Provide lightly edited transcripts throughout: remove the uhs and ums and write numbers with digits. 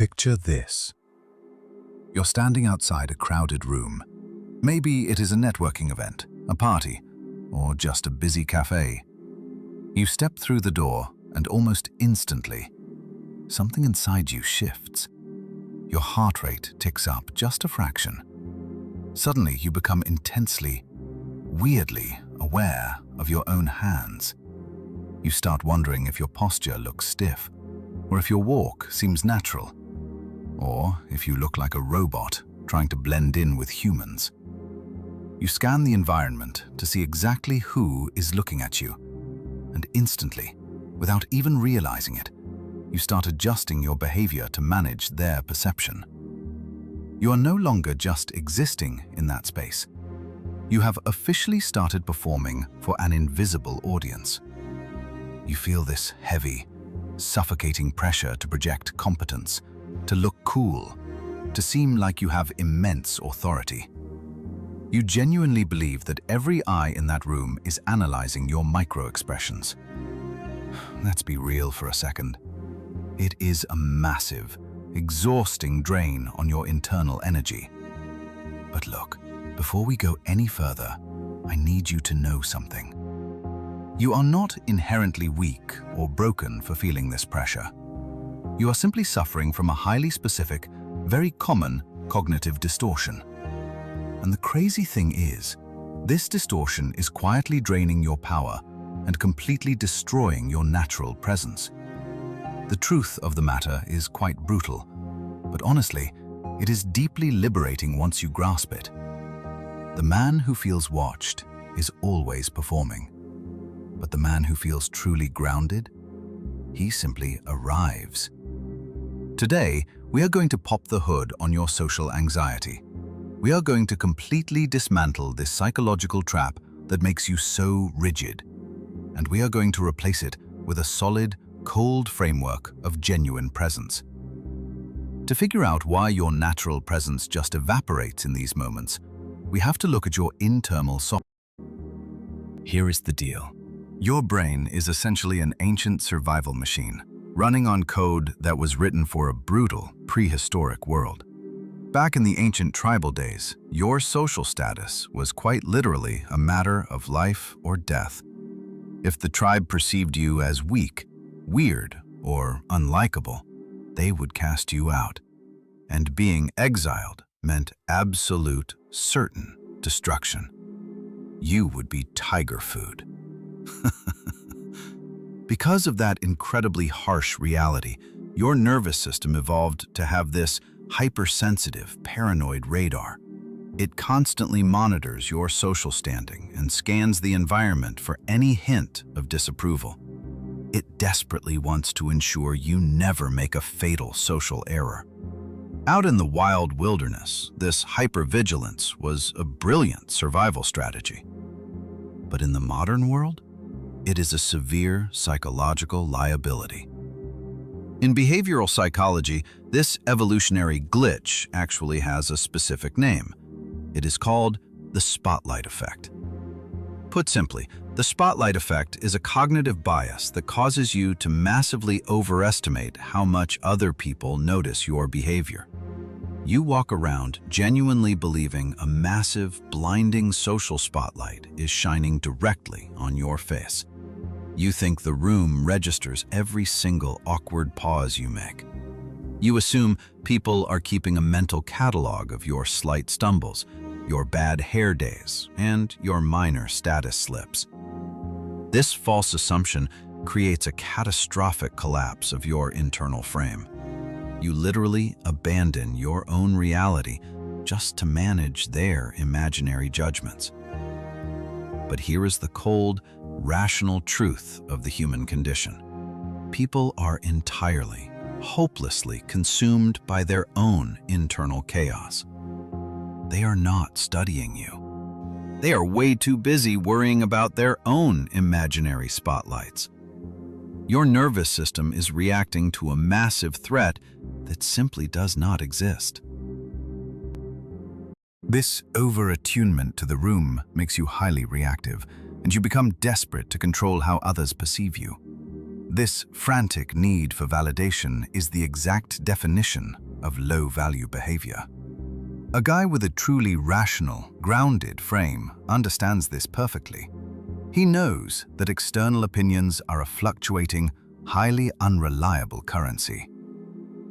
Picture this. You're standing outside a crowded room. Maybe it is a networking event, a party, or just a busy cafe. You step through the door and almost instantly, something inside you shifts. Your heart rate ticks up just a fraction. Suddenly you become intensely, weirdly aware of your own hands. You start wondering if your posture looks stiff, or if your walk seems natural, or if you look like a robot trying to blend in with humans. You scan the environment to see exactly who is looking at you, and instantly, without even realizing it, you start adjusting your behavior to manage their perception. You are no longer just existing in that space. You have officially started performing for an invisible audience. You feel this heavy, suffocating pressure to project competence, to look cool, to seem like you have immense authority. You genuinely believe that every eye in that room is analyzing your micro-expressions. Let's be real for a second. It is a massive, exhausting drain on your internal energy. But look, before we go any further, I need you to know something. You are not inherently weak or broken for feeling this pressure. You are simply suffering from a highly specific, very common cognitive distortion. And the crazy thing is, this distortion is quietly draining your power and completely destroying your natural presence. The truth of the matter is quite brutal, but honestly, it is deeply liberating once you grasp it. The man who feels watched is always performing, but the man who feels truly grounded, he simply arrives. Today, we are going to pop the hood on your social anxiety. We are going to completely dismantle this psychological trap that makes you so rigid, and we are going to replace it with a solid, cold framework of genuine presence. To figure out why your natural presence just evaporates in these moments, we have to look at your internal soul. Here is the deal. Your brain is essentially an ancient survival machine, running on code that was written for a brutal, prehistoric world. Back in the ancient tribal days, your social status was quite literally a matter of life or death. If the tribe perceived you as weak, weird, or unlikable, they would cast you out. And being exiled meant absolute, certain destruction. You would be tiger food. Because of that incredibly harsh reality, your nervous system evolved to have this hypersensitive, paranoid radar. It constantly monitors your social standing and scans the environment for any hint of disapproval. It desperately wants to ensure you never make a fatal social error. Out in the wild wilderness, this hypervigilance was a brilliant survival strategy. But in the modern world, it is a severe psychological liability. In behavioral psychology, this evolutionary glitch actually has a specific name. It is called the spotlight effect. Put simply, the spotlight effect is a cognitive bias that causes you to massively overestimate how much other people notice your behavior. You walk around genuinely believing a massive, blinding social spotlight is shining directly on your face. You think the room registers every single awkward pause you make. You assume people are keeping a mental catalog of your slight stumbles, your bad hair days, and your minor status slips. This false assumption creates a catastrophic collapse of your internal frame. You literally abandon your own reality just to manage their imaginary judgments. But here is the cold, rational truth of the human condition. People are entirely, hopelessly consumed by their own internal chaos. They are not studying you. They are way too busy worrying about their own imaginary spotlights. Your nervous system is reacting to a massive threat that simply does not exist. This over-attunement to the room makes you highly reactive, and you become desperate to control how others perceive you. This frantic need for validation is the exact definition of low-value behavior. A guy with a truly rational, grounded frame understands this perfectly. He knows that external opinions are a fluctuating, highly unreliable currency.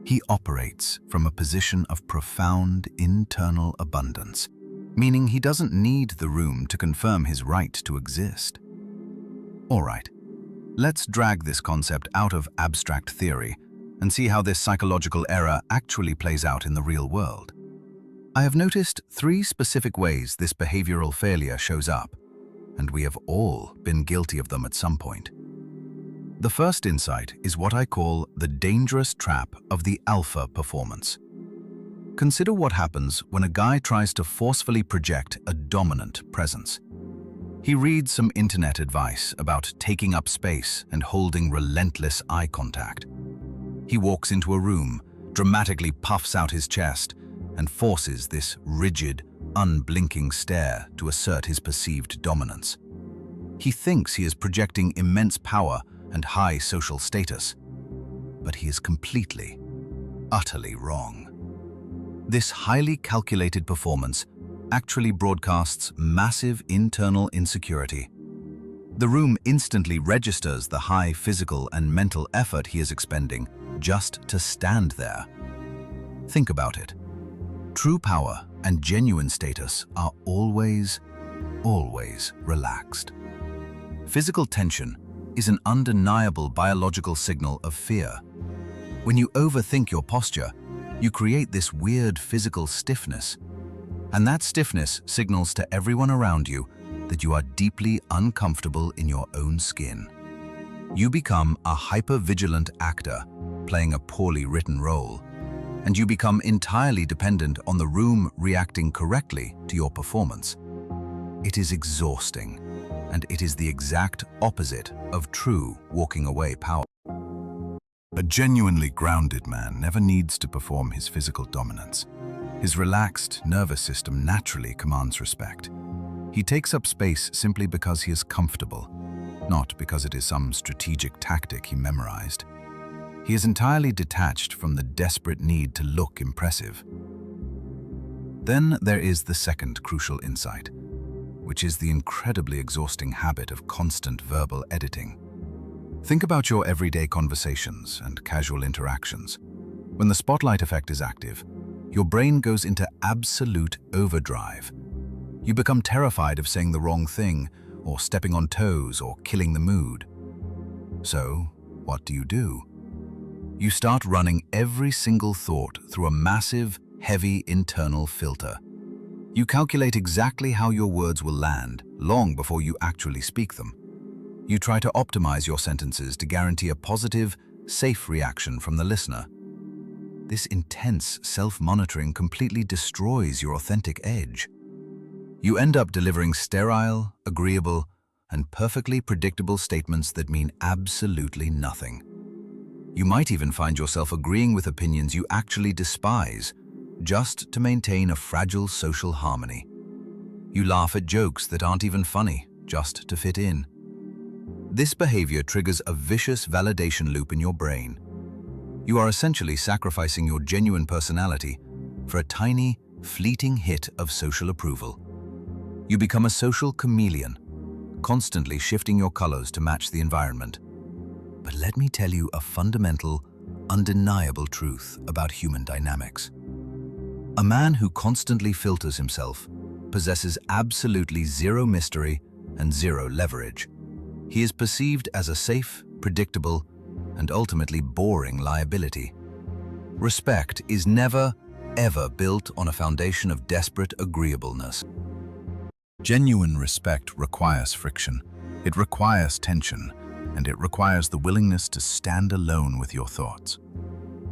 He operates from a position of profound internal abundance, meaning he doesn't need the room to confirm his right to exist. All right, let's drag this concept out of abstract theory and see how this psychological error actually plays out in the real world. I have noticed 3 specific ways this behavioral failure shows up, and we have all been guilty of them at some point. The first insight is what I call the dangerous trap of the alpha performance. Consider what happens when a guy tries to forcefully project a dominant presence. He reads some internet advice about taking up space and holding relentless eye contact. He walks into a room, dramatically puffs out his chest, and forces this rigid, unblinking stare to assert his perceived dominance. He thinks he is projecting immense power and high social status, but he is completely, utterly wrong. This highly calculated performance actually broadcasts massive internal insecurity. The room instantly registers the high physical and mental effort he is expending just to stand there. Think about it. True power and genuine status are always relaxed. Physical tension is an undeniable biological signal of fear. When you overthink your posture, you create this weird physical stiffness, and that stiffness signals to everyone around you that you are deeply uncomfortable in your own skin. You become a hyper-vigilant actor playing a poorly written role, and you become entirely dependent on the room reacting correctly to your performance. It is exhausting, and it is the exact opposite of true walking away power. A genuinely grounded man never needs to perform his physical dominance. His relaxed nervous system naturally commands respect. He takes up space simply because he is comfortable, not because it is some strategic tactic he memorized. He is entirely detached from the desperate need to look impressive. Then there is the second crucial insight, which is the incredibly exhausting habit of constant verbal editing. Think about your everyday conversations and casual interactions. When the spotlight effect is active, your brain goes into absolute overdrive. You become terrified of saying the wrong thing, or stepping on toes, or killing the mood. So, what do? You start running every single thought through a massive, heavy internal filter. You calculate exactly how your words will land long before you actually speak them. You try to optimize your sentences to guarantee a positive, safe reaction from the listener. This intense self-monitoring completely destroys your authentic edge. You end up delivering sterile, agreeable, and perfectly predictable statements that mean absolutely nothing. You might even find yourself agreeing with opinions you actually despise, just to maintain a fragile social harmony. You laugh at jokes that aren't even funny, just to fit in. This behavior triggers a vicious validation loop in your brain. You are essentially sacrificing your genuine personality for a tiny, fleeting hit of social approval. You become a social chameleon, constantly shifting your colors to match the environment. But let me tell you a fundamental, undeniable truth about human dynamics. A man who constantly filters himself possesses absolutely zero mystery and zero leverage. He is perceived as a safe, predictable, and ultimately boring liability. Respect is never, ever built on a foundation of desperate agreeableness. Genuine respect requires friction. It requires tension, and it requires the willingness to stand alone with your thoughts.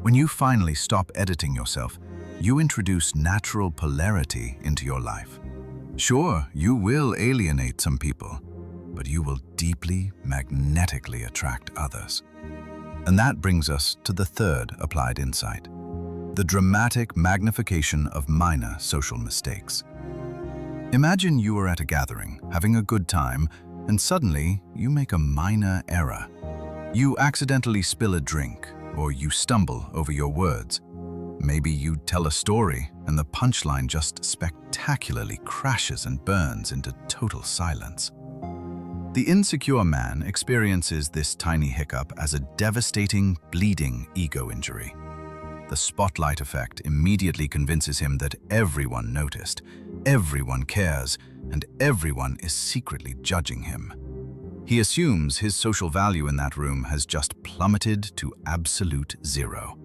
When you finally stop editing yourself, you introduce natural polarity into your life. Sure, you will alienate some people, but you will deeply, magnetically attract others. And that brings us to the third applied insight, the dramatic magnification of minor social mistakes. Imagine you are at a gathering, having a good time, and suddenly you make a minor error. You accidentally spill a drink, or you stumble over your words. Maybe you tell a story and the punchline just spectacularly crashes and burns into total silence. The insecure man experiences this tiny hiccup as a devastating, bleeding ego injury. The spotlight effect immediately convinces him that everyone noticed, everyone cares, and everyone is secretly judging him. He assumes his social value in that room has just plummeted to absolute zero.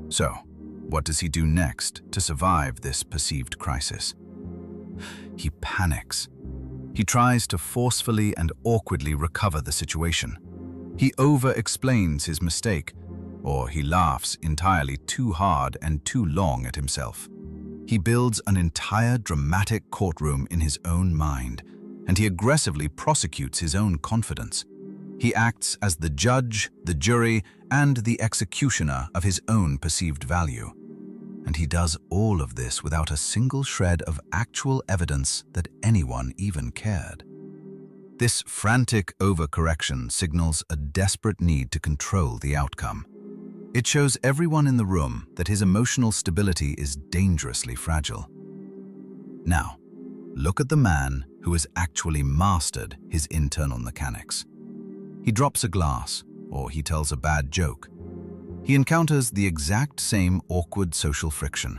So, what does he do next to survive this perceived crisis? He panics. He tries to forcefully and awkwardly recover the situation. He over-explains his mistake, or he laughs entirely too hard and too long at himself. He builds an entire dramatic courtroom in his own mind, and he aggressively prosecutes his own confidence. He acts as the judge, the jury, and the executioner of his own perceived value. And he does all of this without a single shred of actual evidence that anyone even cared. This frantic overcorrection signals a desperate need to control the outcome. It shows everyone in the room that his emotional stability is dangerously fragile. Now, look at the man who has actually mastered his internal mechanics. He drops a glass, or he tells a bad joke. He encounters the exact same awkward social friction.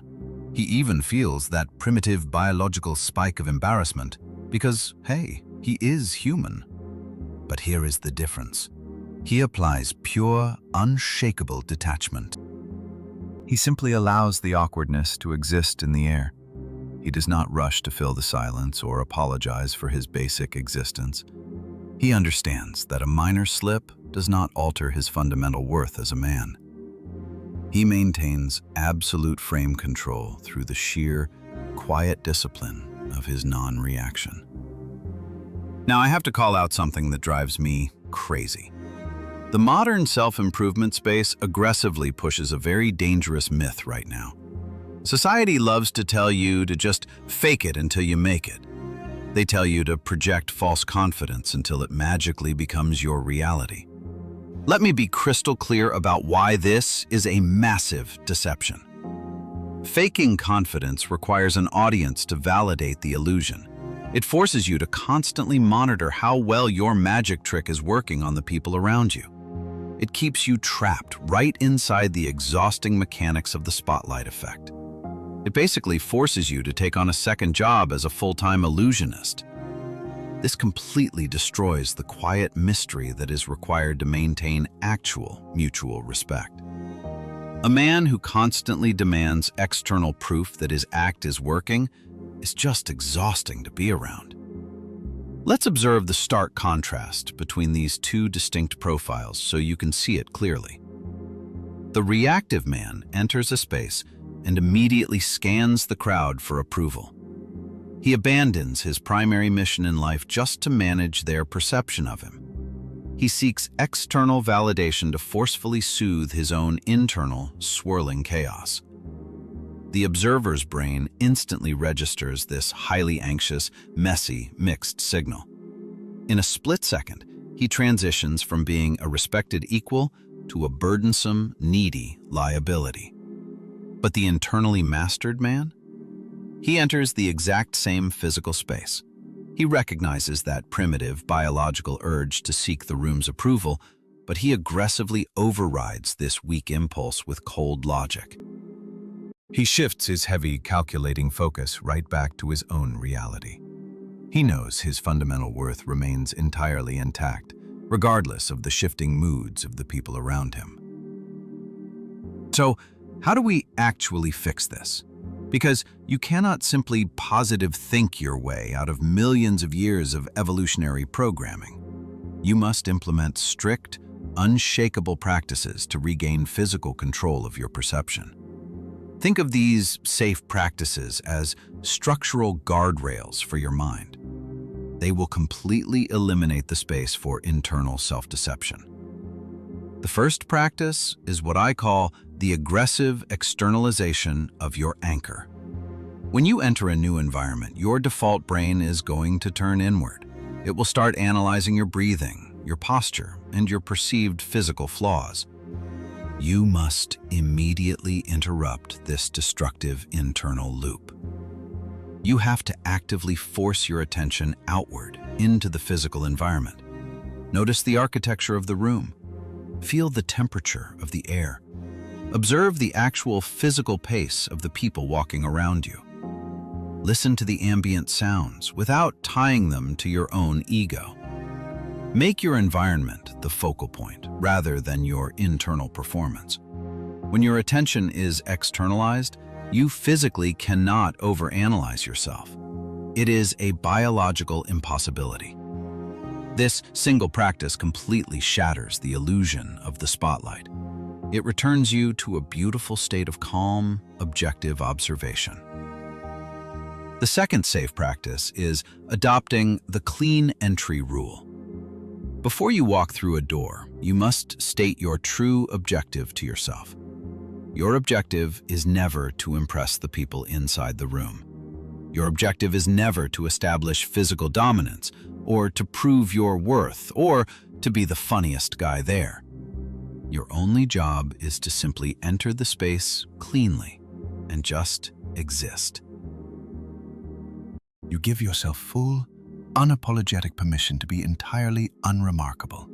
He even feels that primitive biological spike of embarrassment because, hey, he is human. But here is the difference. He applies pure, unshakable detachment. He simply allows the awkwardness to exist in the air. He does not rush to fill the silence or apologize for his basic existence. He understands that a minor slip does not alter his fundamental worth as a man. He maintains absolute frame control through the sheer, quiet discipline of his non-reaction. Now, I have to call out something that drives me crazy. The modern self-improvement space aggressively pushes a very dangerous myth right now. Society loves to tell you to just fake it until you make it. They tell you to project false confidence until it magically becomes your reality. Let me be crystal clear about why this is a massive deception. Faking confidence requires an audience to validate the illusion. It forces you to constantly monitor how well your magic trick is working on the people around you. It keeps you trapped right inside the exhausting mechanics of the spotlight effect. It basically forces you to take on a second job as a full-time illusionist. This completely destroys the quiet mystery that is required to maintain actual mutual respect. A man who constantly demands external proof that his act is working is just exhausting to be around. Let's observe the stark contrast between these two distinct profiles so you can see it clearly. The reactive man enters a space and immediately scans the crowd for approval. He abandons his primary mission in life just to manage their perception of him. He seeks external validation to forcefully soothe his own internal, swirling chaos. The observer's brain instantly registers this highly anxious, messy, mixed signal. In a split second, he transitions from being a respected equal to a burdensome, needy liability. But the internally mastered man? He enters the exact same physical space. He recognizes that primitive biological urge to seek the room's approval, but he aggressively overrides this weak impulse with cold logic. He shifts his heavy, calculating focus right back to his own reality. He knows his fundamental worth remains entirely intact, regardless of the shifting moods of the people around him. So, how do we actually fix this? Because you cannot simply positive think your way out of millions of years of evolutionary programming. You must implement strict, unshakable practices to regain physical control of your perception. Think of these safe practices as structural guardrails for your mind. They will completely eliminate the space for internal self-deception. The first practice is what I call the aggressive externalization of your anchor. When you enter a new environment, your default brain is going to turn inward. It will start analyzing your breathing, your posture, and your perceived physical flaws. You must immediately interrupt this destructive internal loop. You have to actively force your attention outward into the physical environment. Notice the architecture of the room. Feel the temperature of the air. Observe the actual physical pace of the people walking around you. Listen to the ambient sounds without tying them to your own ego. Make your environment the focal point rather than your internal performance. When your attention is externalized, you physically cannot overanalyze yourself. It is a biological impossibility. This single practice completely shatters the illusion of the spotlight. It returns you to a beautiful state of calm, objective observation. The second safe practice is adopting the clean entry rule. Before you walk through a door, you must state your true objective to yourself. Your objective is never to impress the people inside the room. Your objective is never to establish physical dominance, or to prove your worth, or to be the funniest guy there. Your only job is to simply enter the space cleanly and just exist. You give yourself full, unapologetic permission to be entirely unremarkable.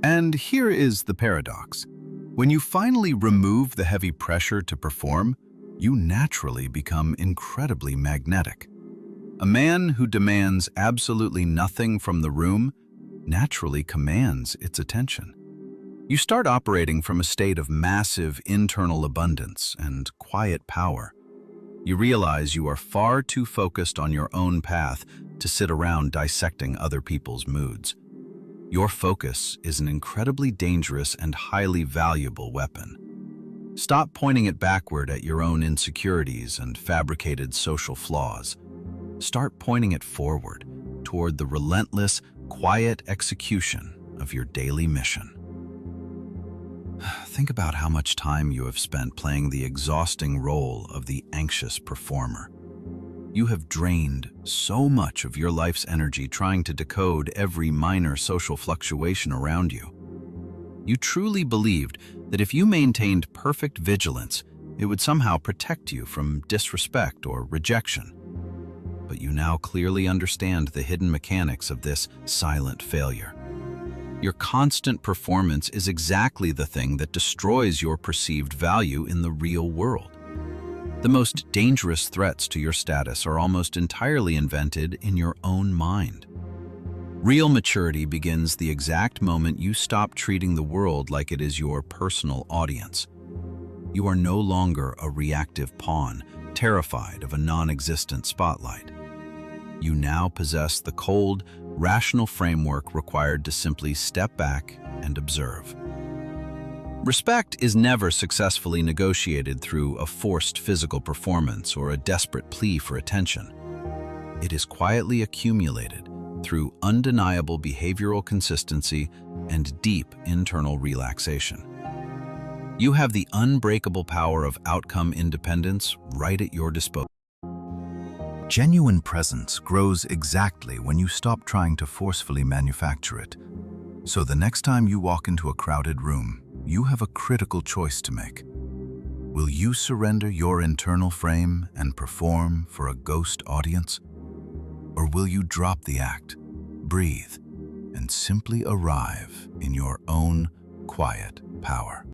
And here is the paradox. When you finally remove the heavy pressure to perform, you naturally become incredibly magnetic. A man who demands absolutely nothing from the room naturally commands its attention. You start operating from a state of massive internal abundance and quiet power. You realize you are far too focused on your own path to sit around dissecting other people's moods. Your focus is an incredibly dangerous and highly valuable weapon. Stop pointing it backward at your own insecurities and fabricated social flaws. Start pointing it forward toward the relentless, quiet execution of your daily mission. Think about how much time you have spent playing the exhausting role of the anxious performer. You have drained so much of your life's energy trying to decode every minor social fluctuation around you. You truly believed that if you maintained perfect vigilance, it would somehow protect you from disrespect or rejection. But you now clearly understand the hidden mechanics of this silent failure. Your constant performance is exactly the thing that destroys your perceived value in the real world. The most dangerous threats to your status are almost entirely invented in your own mind. Real maturity begins the exact moment you stop treating the world like it is your personal audience. You are no longer a reactive pawn, terrified of a non-existent spotlight. You now possess the cold, rational framework required to simply step back and observe. Respect is never successfully negotiated through a forced physical performance or a desperate plea for attention. It is quietly accumulated through undeniable behavioral consistency and deep internal relaxation. You have the unbreakable power of outcome independence right at your disposal. Genuine presence grows exactly when you stop trying to forcefully manufacture it. So the next time you walk into a crowded room, you have a critical choice to make. Will you surrender your internal frame and perform for a ghost audience? Or will you drop the act, breathe, and simply arrive in your own quiet power?